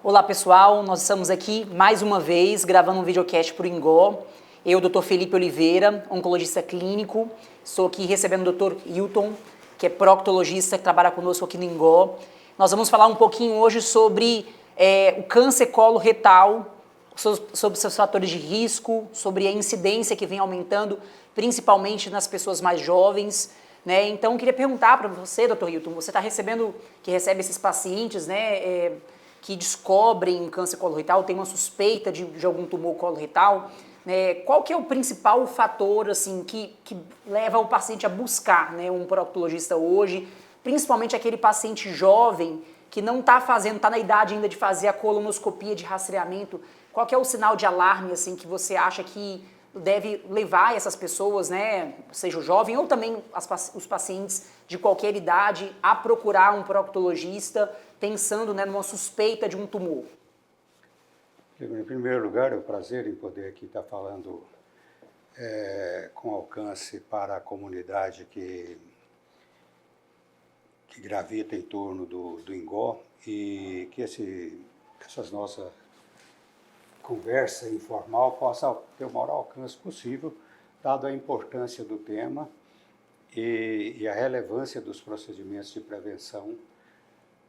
Olá pessoal, nós estamos aqui mais uma vez gravando um videocast para o INGO. Eu, Dr. Felipe Oliveira, oncologista clínico, estou aqui recebendo o Dr. Hilton, que é proctologista, que trabalha conosco aqui no INGO. Nós vamos falar um pouquinho hoje sobre o câncer coloretal, sobre seus fatores de risco, sobre a incidência que vem aumentando, principalmente nas pessoas mais jovens. Né? Então, eu queria perguntar para você, Dr. Hilton, você recebe esses pacientes, né, que descobrem câncer coloretal, tem uma suspeita de algum tumor coloretal, né? Qual que é o principal fator assim, que leva o paciente a buscar, né, um proctologista hoje, principalmente aquele paciente jovem que não está na idade ainda de fazer a colonoscopia de rastreamento? Qual que é o sinal de alarme assim, que você acha que deve levar essas pessoas, né, seja o jovem ou também os pacientes de qualquer idade, a procurar um proctologista pensando, né, numa suspeita de um tumor? Em primeiro lugar, é um prazer em poder aqui estar falando com alcance para a comunidade que gravita em torno do INGO e que essas nossas conversa informal possa ter o maior alcance possível, dado a importância do tema e a relevância dos procedimentos de prevenção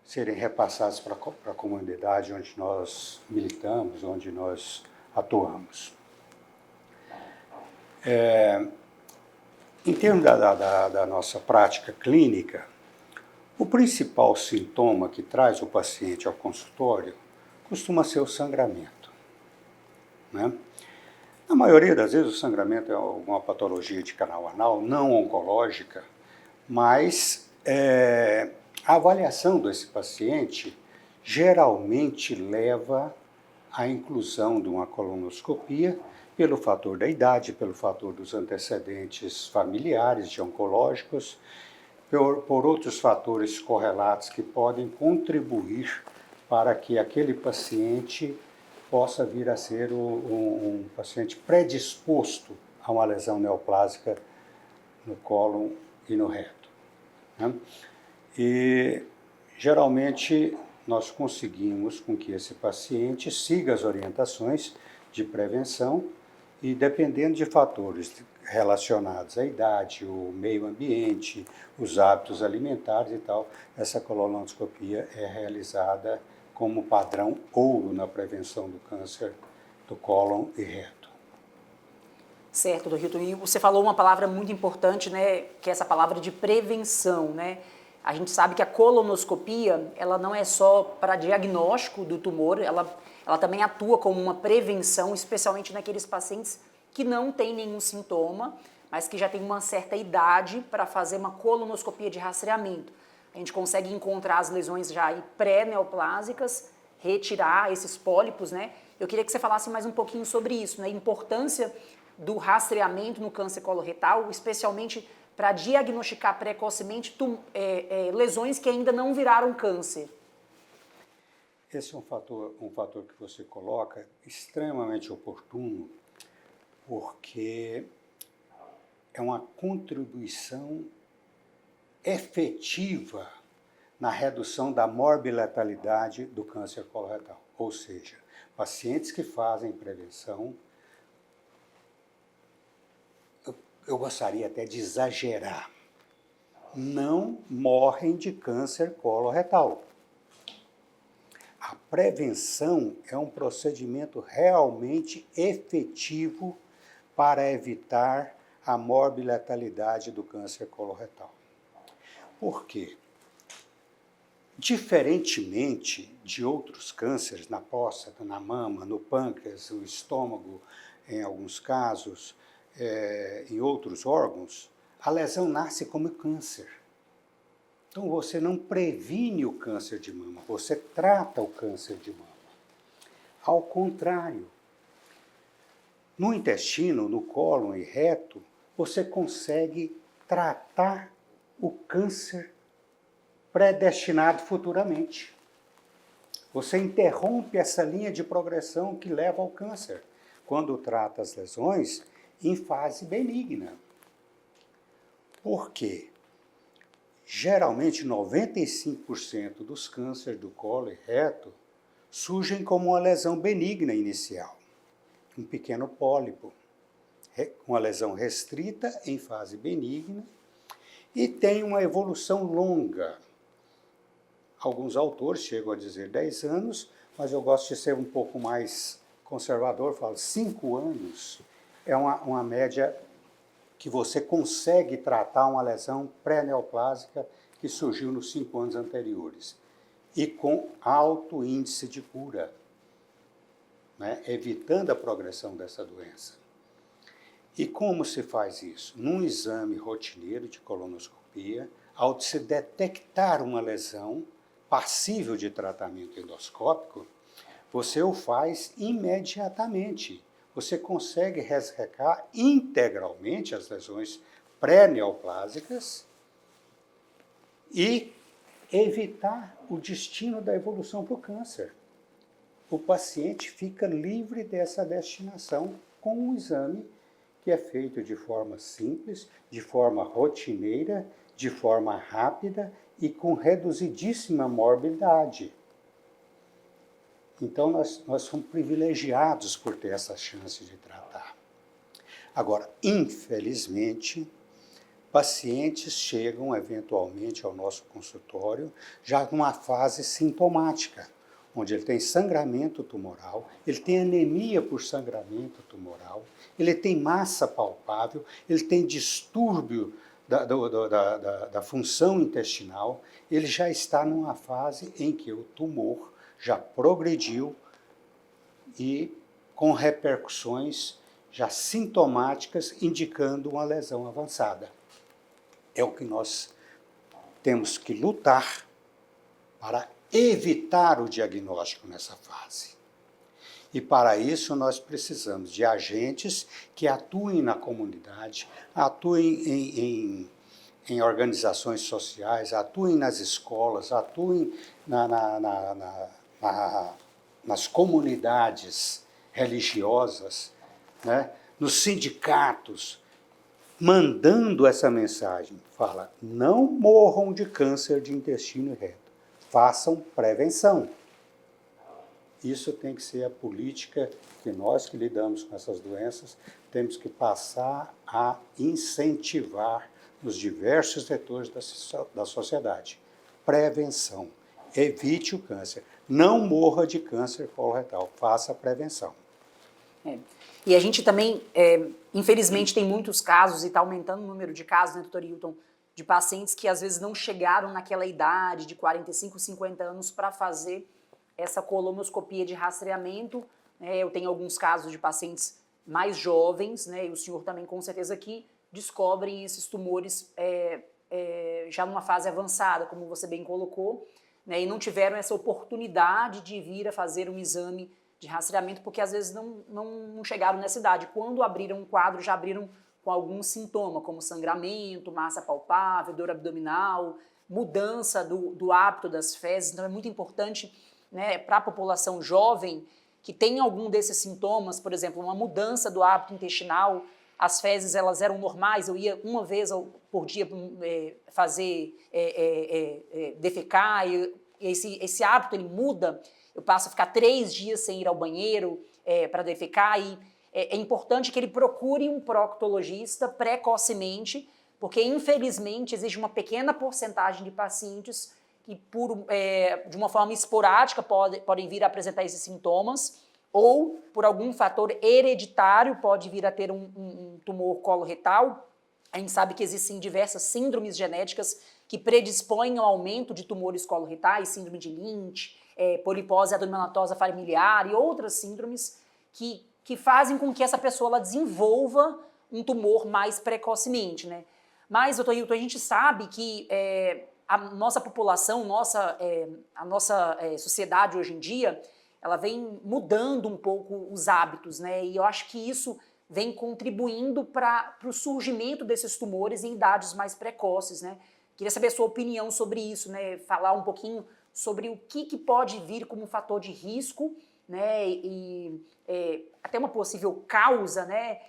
serem repassados para a comunidade onde nós militamos, onde nós atuamos. Em termos da nossa prática clínica, o principal sintoma que traz o paciente ao consultório costuma ser o sangramento, né? Na maioria das vezes o sangramento é alguma patologia de canal anal, não oncológica, mas a avaliação desse paciente geralmente leva à inclusão de uma colonoscopia pelo fator da idade, pelo fator dos antecedentes familiares de oncológicos, por outros fatores correlatos que podem contribuir para que aquele paciente possa vir a ser um paciente predisposto a uma lesão neoplásica no cólon e no reto, né? E geralmente nós conseguimos com que esse paciente siga as orientações de prevenção e, dependendo de fatores relacionados à idade, o meio ambiente, os hábitos alimentares e tal, essa colonoscopia é realizada como padrão ouro na prevenção do câncer do cólon e reto. Certo, Dr. Hilton. E você falou uma palavra muito importante, né, que é essa palavra de prevenção, né? A gente sabe que a colonoscopia, ela não é só para diagnóstico do tumor, ela também atua como uma prevenção, especialmente naqueles pacientes que não têm nenhum sintoma, mas que já têm uma certa idade para fazer uma colonoscopia de rastreamento. A gente consegue encontrar as lesões já pré-neoplásicas, retirar esses pólipos, né? Eu queria que você falasse mais um pouquinho sobre isso, né? A importância do rastreamento no câncer coloretal, especialmente para diagnosticar precocemente lesões que ainda não viraram câncer. Esse é um fator que você coloca extremamente oportuno, porque é uma contribuição efetiva na redução da morbi-letalidade do câncer coloretal. Ou seja, pacientes que fazem prevenção, eu gostaria até de exagerar, não morrem de câncer coloretal. A prevenção é um procedimento realmente efetivo para evitar a morbi-letalidade do câncer coloretal. Por quê? Diferentemente de outros cânceres na próstata, na mama, no pâncreas, no estômago, em alguns casos, em outros órgãos, a lesão nasce como câncer. Então você não previne o câncer de mama, você trata o câncer de mama. Ao contrário, no intestino, no cólon e reto, você consegue tratar o câncer predestinado futuramente. Você interrompe essa linha de progressão que leva ao câncer, quando trata as lesões em fase benigna. Por quê? Geralmente, 95% dos cânceres do colo e reto surgem como uma lesão benigna inicial, um pequeno pólipo, uma lesão restrita em fase benigna, e tem uma evolução longa. Alguns autores chegam a dizer 10 anos, mas eu gosto de ser um pouco mais conservador, falo 5 anos é uma média que você consegue tratar uma lesão pré-neoplásica que surgiu nos 5 anos anteriores e com alto índice de cura, né, evitando a progressão dessa doença. E como se faz isso? Num exame rotineiro de colonoscopia, ao se detectar uma lesão passível de tratamento endoscópico, você o faz imediatamente. Você consegue ressecar integralmente as lesões pré-neoplásicas e evitar o destino da evolução para o câncer. O paciente fica livre dessa destinação com um exame que é feito de forma simples, de forma rotineira, de forma rápida e com reduzidíssima morbidade. Então, nós somos privilegiados por ter essa chance de tratar. Agora, infelizmente, pacientes chegam eventualmente ao nosso consultório já numa fase sintomática, onde ele tem sangramento tumoral, ele tem anemia por sangramento tumoral, ele tem massa palpável, ele tem distúrbio da função intestinal, ele já está numa fase em que o tumor já progrediu e com repercussões já sintomáticas indicando uma lesão avançada. É o que nós temos que lutar para evitar o diagnóstico nessa fase. E para isso nós precisamos de agentes que atuem na comunidade, atuem em organizações sociais, atuem nas escolas, atuem nas comunidades religiosas, né, nos sindicatos, mandando essa mensagem. Fala, não morram de câncer de intestino reto, façam prevenção. Isso tem que ser a política que nós que lidamos com essas doenças temos que passar a incentivar nos diversos setores da sociedade. Prevenção. Evite o câncer. Não morra de câncer coloretal. Faça a prevenção. E a gente também, infelizmente, tem muitos casos, e está aumentando o número de casos, né, doutor Hilton, de pacientes que às vezes não chegaram naquela idade de 45, 50 anos para fazer essa colonoscopia de rastreamento. Eu tenho alguns casos de pacientes mais jovens, né, e o senhor também com certeza que descobrem esses tumores já numa fase avançada, como você bem colocou, né, e não tiveram essa oportunidade de vir a fazer um exame de rastreamento, porque às vezes não chegaram nessa idade. Quando abriram um quadro, já abriram com algum sintoma, como sangramento, massa palpável, dor abdominal, mudança do hábito das fezes. Então é muito importante, né, para a população jovem que tem algum desses sintomas, por exemplo, uma mudança do hábito intestinal, as fezes elas eram normais, eu ia uma vez por dia fazer defecar, e esse hábito ele muda, eu passo a ficar 3 dias sem ir ao banheiro para defecar, e é importante que ele procure um proctologista precocemente, porque infelizmente existe uma pequena porcentagem de pacientes que de uma forma esporádica podem vir a apresentar esses sintomas, ou por algum fator hereditário pode vir a ter um tumor coloretal. A gente sabe que existem diversas síndromes genéticas que predispõem ao aumento de tumores coloretais, síndrome de Lynch, polipose adenomatosa familiar e outras síndromes que fazem com que essa pessoa ela desenvolva um tumor mais precocemente, né? Mas, doutor Hilton, a gente sabe que a nossa população, a nossa sociedade hoje em dia, ela vem mudando um pouco os hábitos, né? E eu acho que isso vem contribuindo para o surgimento desses tumores em idades mais precoces, né? Queria saber a sua opinião sobre isso, né? Falar um pouquinho sobre o que pode vir como um fator de risco, né? E até uma possível causa, né?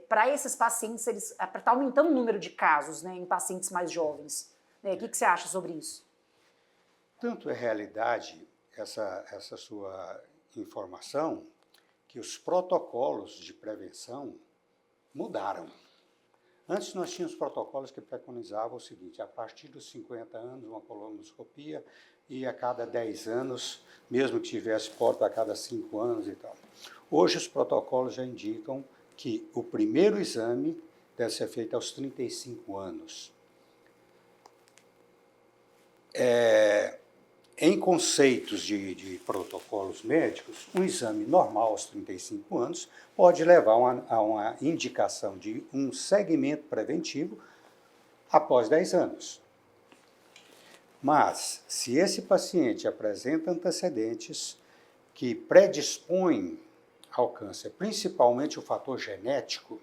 Para esses pacientes, para estar aumentando o número de casos, né, em pacientes mais jovens. O que você acha sobre isso? Tanto é realidade essa sua informação que os protocolos de prevenção mudaram. Antes nós tínhamos protocolos que preconizavam o seguinte: a partir dos 50 anos uma colonoscopia e a cada 10 anos, mesmo que tivesse porta a cada 5 anos e tal. Hoje os protocolos já indicam que o primeiro exame deve ser feito aos 35 anos. Em conceitos de protocolos médicos, um exame normal aos 35 anos pode levar a uma indicação de um segmento preventivo após 10 anos. Mas, se esse paciente apresenta antecedentes que predispõem ao câncer, principalmente o fator genético,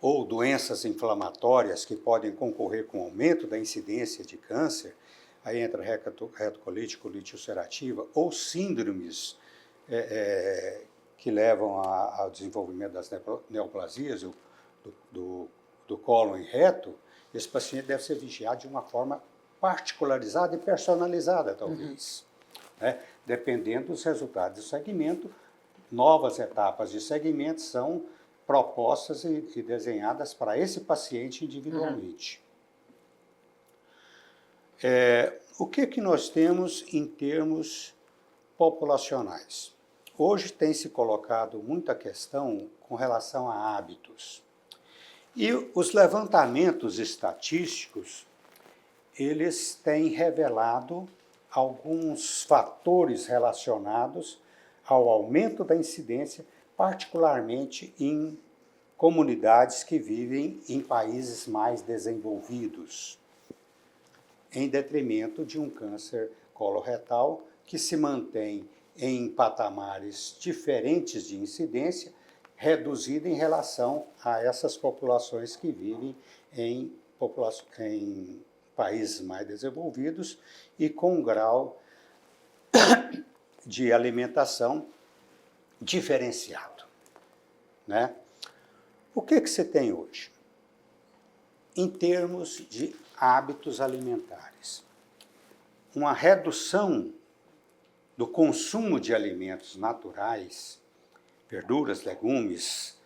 ou doenças inflamatórias que podem concorrer com o aumento da incidência de câncer, aí entra retocolite, colite ulcerativa, ou síndromes que levam ao desenvolvimento das neoplasias do cólon e reto, esse paciente deve ser vigiado de uma forma particularizada e personalizada, talvez. Né? Dependendo dos resultados do segmento, novas etapas de segmento são propostas e desenhadas para esse paciente individualmente. O que nós temos em termos populacionais? Hoje tem se colocado muita questão com relação a hábitos. E os levantamentos estatísticos, eles têm revelado alguns fatores relacionados ao aumento da incidência, particularmente em comunidades que vivem em países mais desenvolvidos, em detrimento de um câncer coloretal que se mantém em patamares diferentes de incidência, reduzido em relação a essas populações que vivem em países mais desenvolvidos e com um grau de alimentação diferenciado. Né? O que você tem hoje? Em termos de hábitos alimentares, uma redução do consumo de alimentos naturais, verduras, legumes,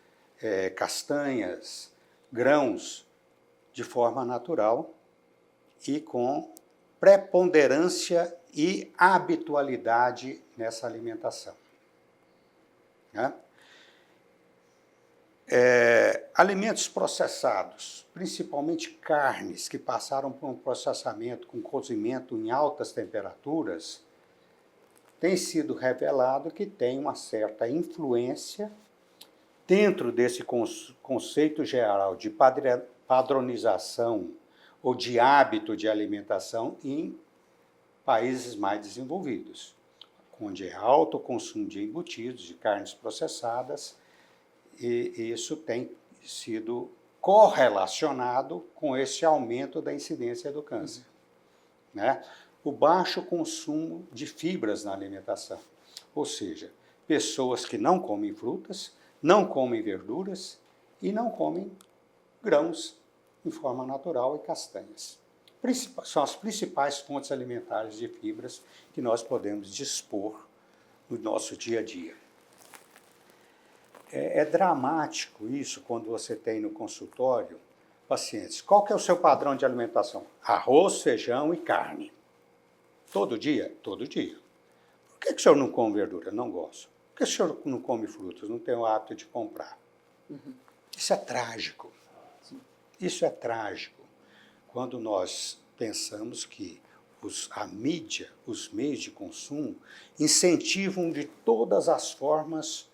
castanhas, grãos, de forma natural e com preponderância e habitualidade nessa alimentação. Né? Alimentos processados, principalmente carnes que passaram por um processamento com cozimento em altas temperaturas, tem sido revelado que tem uma certa influência dentro desse conceito geral de padronização ou de hábito de alimentação em países mais desenvolvidos, onde é alto o consumo de embutidos, de carnes processadas, e isso tem sido correlacionado com esse aumento da incidência do câncer. Né? O baixo consumo de fibras na alimentação, ou seja, pessoas que não comem frutas, não comem verduras e não comem grãos em forma natural e castanhas. São as principais fontes alimentares de fibras que nós podemos dispor no nosso dia a dia. É dramático isso quando você tem no consultório pacientes. Qual que é o seu padrão de alimentação? Arroz, feijão e carne. Todo dia? Todo dia. Por que o senhor não come verdura? Não gosto. Por que o senhor não come frutas? Não tenho o hábito de comprar. Isso é trágico. Isso é trágico. Quando nós pensamos que a mídia, os meios de consumo, incentivam de todas as formas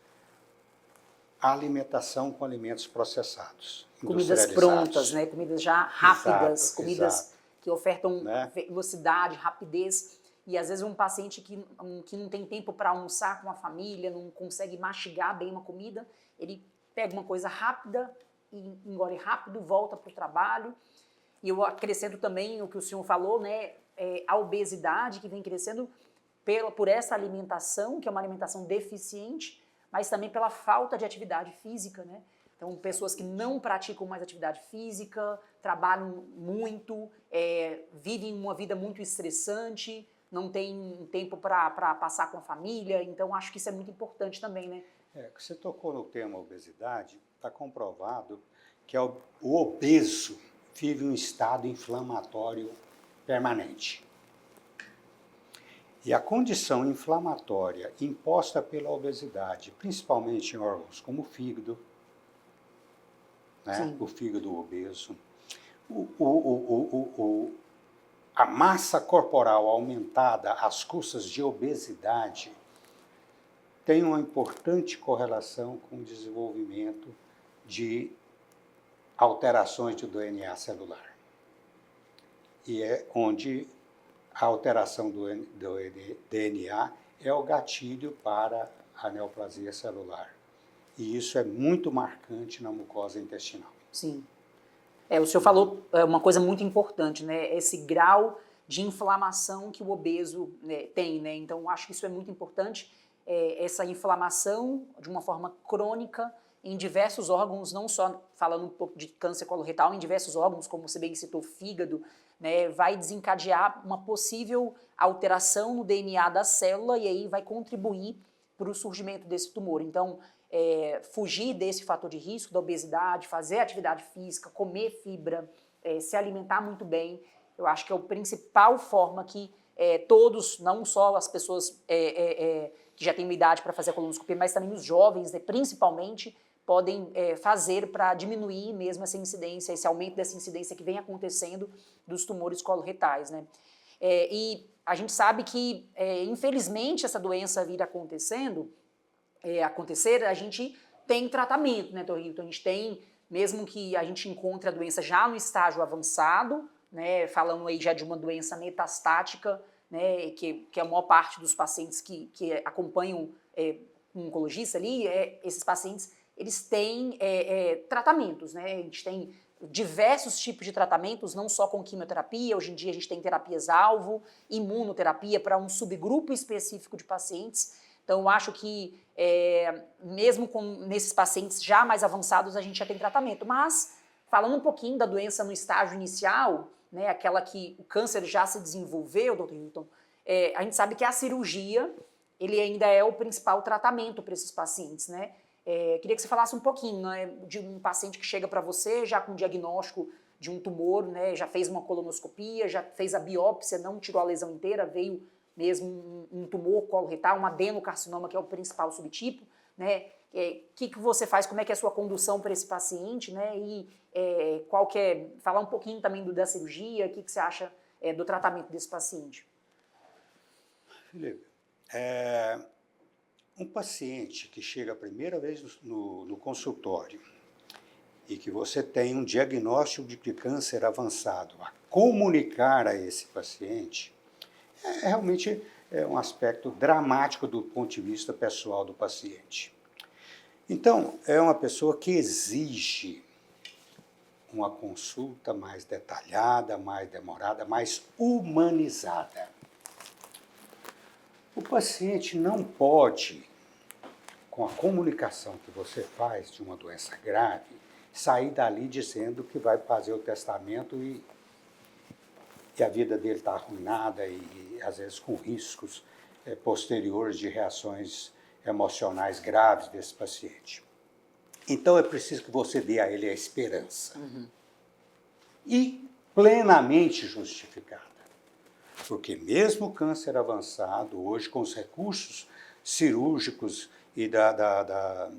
a alimentação com alimentos processados. Comidas prontas, né? Comidas já rápidas, Exato, comidas que ofertam né? velocidade, rapidez. E às vezes um paciente que não tem tempo para almoçar com a família, não consegue mastigar bem uma comida, ele pega uma coisa rápida e engole rápido, volta para o trabalho. E eu acrescento também o que o senhor falou, né? A obesidade que vem crescendo por essa alimentação, que é uma alimentação deficiente, mas também pela falta de atividade física, né? Então, pessoas que não praticam mais atividade física, trabalham muito, vivem uma vida muito estressante, não tem tempo para passar com a família, então acho que isso é muito importante também, né? Você tocou no tema obesidade, está comprovado que o obeso vive um estado inflamatório permanente. E a condição inflamatória imposta pela obesidade, principalmente em órgãos como o fígado, né? O fígado obeso, a massa corporal aumentada às custas de obesidade tem uma importante correlação com o desenvolvimento de alterações do DNA celular. E é onde a alteração do DNA é o gatilho para a neoplasia celular. E isso é muito marcante na mucosa intestinal. Sim. O senhor falou uma coisa muito importante, né? Esse grau de inflamação que o obeso, né, tem, né? Então, acho que isso é muito importante, essa inflamação de uma forma crônica em diversos órgãos, não só falando um pouco de câncer coloretal, em diversos órgãos, como você bem citou, fígado, né, vai desencadear uma possível alteração no DNA da célula e aí vai contribuir para o surgimento desse tumor. Então, fugir desse fator de risco da obesidade, fazer atividade física, comer fibra, se alimentar muito bem, eu acho que é a principal forma que todos, não só as pessoas que já têm uma idade para fazer a colonoscopia, mas também os jovens, né, principalmente, podem fazer para diminuir mesmo essa incidência, esse aumento dessa incidência que vem acontecendo dos tumores coloretais, né? E a gente sabe que, infelizmente, essa doença vir acontecer, a gente tem tratamento, né, Torrinho? Então a gente tem, mesmo que a gente encontre a doença já no estágio avançado, né, falando aí já de uma doença metastática, né, que a maior parte dos pacientes que acompanham um oncologista ali, esses pacientes, eles têm tratamentos, né, a gente tem diversos tipos de tratamentos, não só com quimioterapia, hoje em dia a gente tem terapias-alvo, imunoterapia para um subgrupo específico de pacientes. Então, eu acho que, mesmo nesses pacientes já mais avançados, a gente já tem tratamento. Mas, falando um pouquinho da doença no estágio inicial, né, aquela que o câncer já se desenvolveu, Dr. Hilton, a gente sabe que a cirurgia, ele ainda é o principal tratamento para esses pacientes, né? Queria que você falasse um pouquinho, né, de um paciente que chega para você já com diagnóstico de um tumor, né, já fez uma colonoscopia, já fez a biópsia, não tirou a lesão inteira, veio mesmo um tumor coloretal, um adenocarcinoma, que é o principal subtipo, né? Que você faz, como é que é a sua condução para esse paciente, né? E qual que é, falar um pouquinho também da cirurgia, o que você acha do tratamento desse paciente? Felipe, um paciente que chega a primeira vez no consultório e que você tem um diagnóstico de câncer avançado, a comunicar a esse paciente, realmente um aspecto dramático do ponto de vista pessoal do paciente. Então, é uma pessoa que exige uma consulta mais detalhada, mais demorada, mais humanizada. O paciente não pode, com a comunicação que você faz de uma doença grave, sair dali dizendo que vai fazer o testamento e a vida dele está arruinada e, às vezes, com riscos posteriores de reações emocionais graves desse paciente. Então, é preciso que você dê a ele a esperança. E plenamente justificada. Porque mesmo o câncer avançado, hoje, com os recursos cirúrgicos e da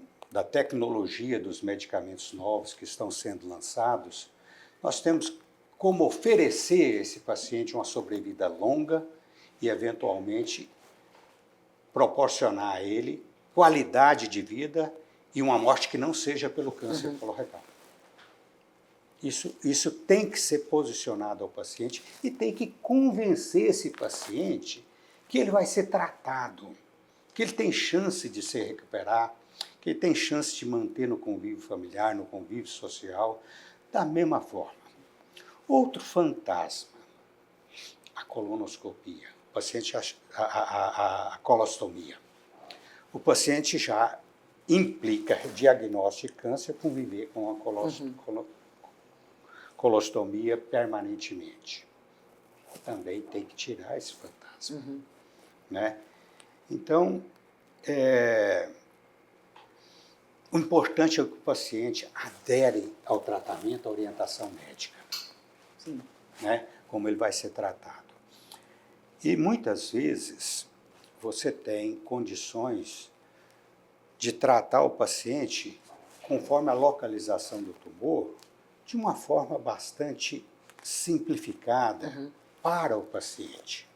tecnologia dos medicamentos novos que estão sendo lançados, nós temos como oferecer a esse paciente uma sobrevida longa e, eventualmente, proporcionar a ele qualidade de vida e uma morte que não seja pelo câncer coloretal. Isso tem que ser posicionado ao paciente e tem que convencer esse paciente que ele vai ser tratado, que ele tem chance de se recuperar, que ele tem chance de manter no convívio familiar, no convívio social, da mesma forma. Outro fantasma, a colonoscopia, o paciente a colostomia. O paciente já implica diagnóstico de câncer conviver com a colostomia permanentemente. Também tem que tirar esse fantasma. mesmo. Né? Então, o importante é que o paciente adere ao tratamento, à orientação médica. Sim. Né? Como ele vai ser tratado. E muitas vezes você tem condições de tratar o paciente conforme a localização do tumor de uma forma bastante simplificada para o paciente.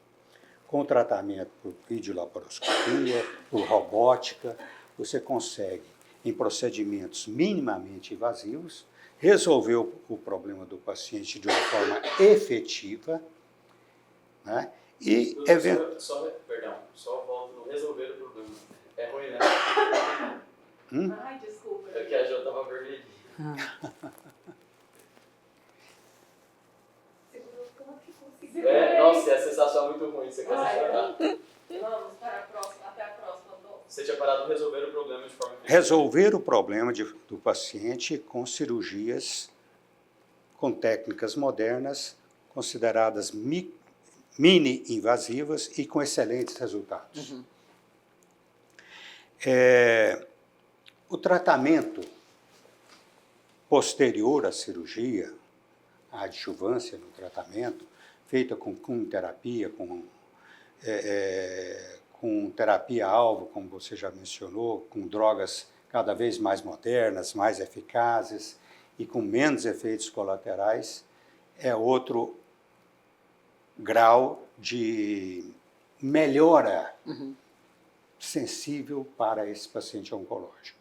Com tratamento por videolaparoscopia, por robótica, você consegue, em procedimentos minimamente invasivos, resolver o problema do paciente de uma forma efetiva, né? E só volto no resolver o problema. É ruim, né? Ai, desculpa. É que a Jo tava vermelhinha. Segurou tanto que conseguiu. Nossa, a sensação é muito ruim. Você quer se chorar? Vamos para a próxima, até a próxima. Você tinha parado de resolver o problema de forma efetiva. resolver o problema do paciente com cirurgias, com técnicas modernas, consideradas mini-invasivas e com excelentes resultados. O tratamento posterior à cirurgia, a adjuvância no tratamento, feita com quimioterapia, com terapia-alvo, como você já mencionou, com drogas cada vez mais modernas, mais eficazes e com menos efeitos colaterais, é outro grau de melhora sensível para esse paciente oncológico.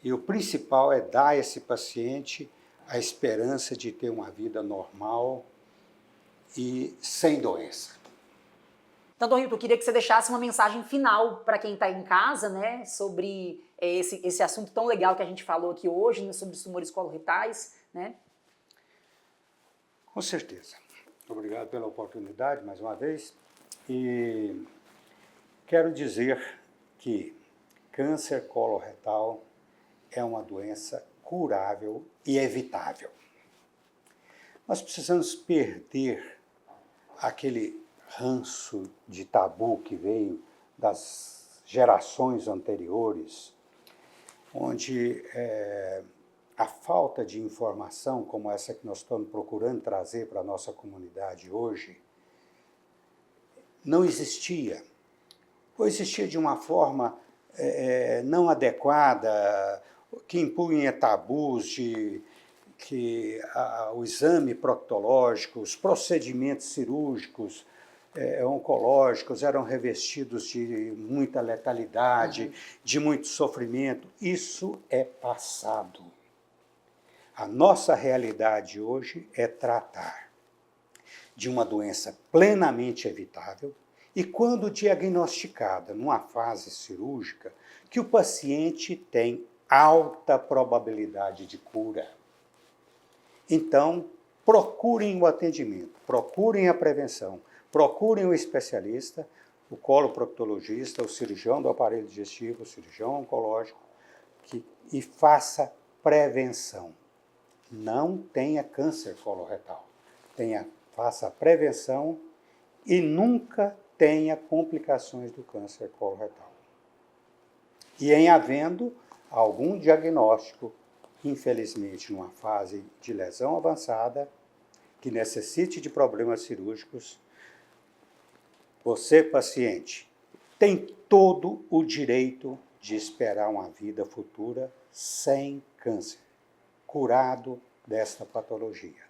E o principal é dar a esse paciente a esperança de ter uma vida normal e sem doença. Então, Dr. Hilton, eu queria que você deixasse uma mensagem final para quem está em casa, né, sobre esse assunto tão legal que a gente falou aqui hoje, né, sobre os tumores coloretais, né? Com certeza. Obrigado pela oportunidade, mais uma vez. E quero dizer que câncer coloretal é uma doença curável e evitável. Nós precisamos perder aquele ranço de tabu que veio das gerações anteriores, onde a falta de informação como essa que nós estamos procurando trazer para a nossa comunidade hoje não existia. Ou existia de uma forma não adequada, que impunha tabus de que o exame proctológico, os procedimentos cirúrgicos oncológicos eram revestidos de muita letalidade, de muito sofrimento. Isso é passado. A nossa realidade hoje é tratar de uma doença plenamente evitável e, quando diagnosticada numa fase cirúrgica, que o paciente tem alta probabilidade de cura. Então, procurem o atendimento, procurem a prevenção, procurem o especialista, o coloproctologista, o cirurgião do aparelho digestivo, o cirurgião oncológico, e faça prevenção. Não tenha câncer coloretal. Faça a prevenção e nunca tenha complicações do câncer coloretal. E em havendo algum diagnóstico, infelizmente numa fase de lesão avançada, que necessite de problemas cirúrgicos, você, paciente, tem todo o direito de esperar uma vida futura sem câncer, curado desta patologia.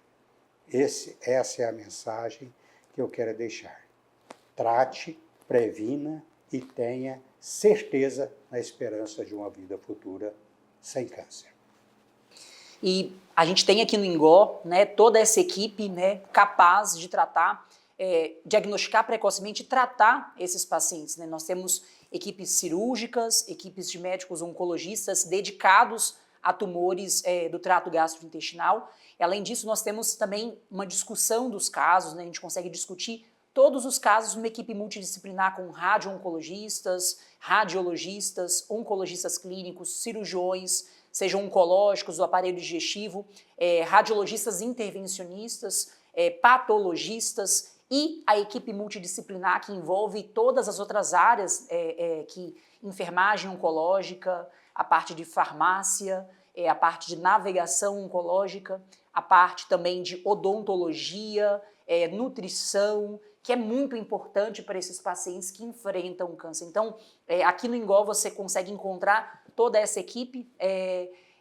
Essa é a mensagem que eu quero deixar. Trate, previna e tenha certeza na esperança de uma vida futura sem câncer. E a gente tem aqui no INGO, né, toda essa equipe, né, capaz de tratar, diagnosticar precocemente e tratar esses pacientes, né? Nós temos equipes cirúrgicas, equipes de médicos oncologistas dedicados a tumores do trato gastrointestinal. E, além disso, nós temos também uma discussão dos casos, né? A gente consegue discutir todos os casos numa equipe multidisciplinar com radio-oncologistas, radiologistas, oncologistas clínicos, cirurgiões, sejam oncológicos, do aparelho digestivo, radiologistas intervencionistas, patologistas e a equipe multidisciplinar que envolve todas as outras áreas, que enfermagem oncológica, a parte de farmácia, a parte de navegação oncológica, a parte também de odontologia, nutrição, que é muito importante para esses pacientes que enfrentam o câncer. Então, aqui no INGOL você consegue encontrar toda essa equipe.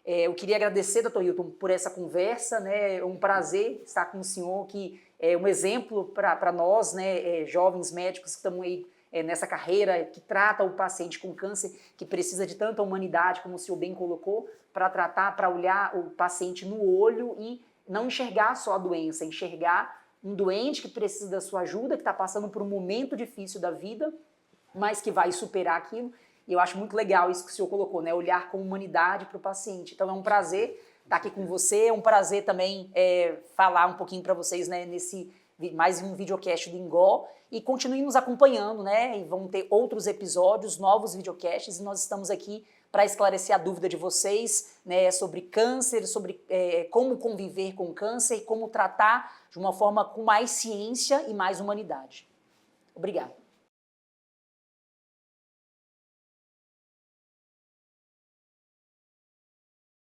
Eu queria agradecer, Dr. Hilton, por essa conversa, né? É um prazer estar com o senhor, que é um exemplo para nós, né, jovens médicos que estamos aí nessa carreira, que trata o paciente com câncer, que precisa de tanta humanidade, como o senhor bem colocou, para tratar, para olhar o paciente no olho e não enxergar só a doença, enxergar um doente que precisa da sua ajuda, que está passando por um momento difícil da vida, mas que vai superar aquilo. E eu acho muito legal isso que o senhor colocou, né? Olhar com humanidade para o paciente. Então é um prazer estar aqui com você, é um prazer também falar um pouquinho para vocês, né, nesse mais um videocast do INGOL, e continuem nos acompanhando, né? E vão ter outros episódios, novos videocasts, e nós estamos aqui para esclarecer a dúvida de vocês, né, sobre câncer, sobre como conviver com câncer e como tratar de uma forma com mais ciência e mais humanidade. Obrigada.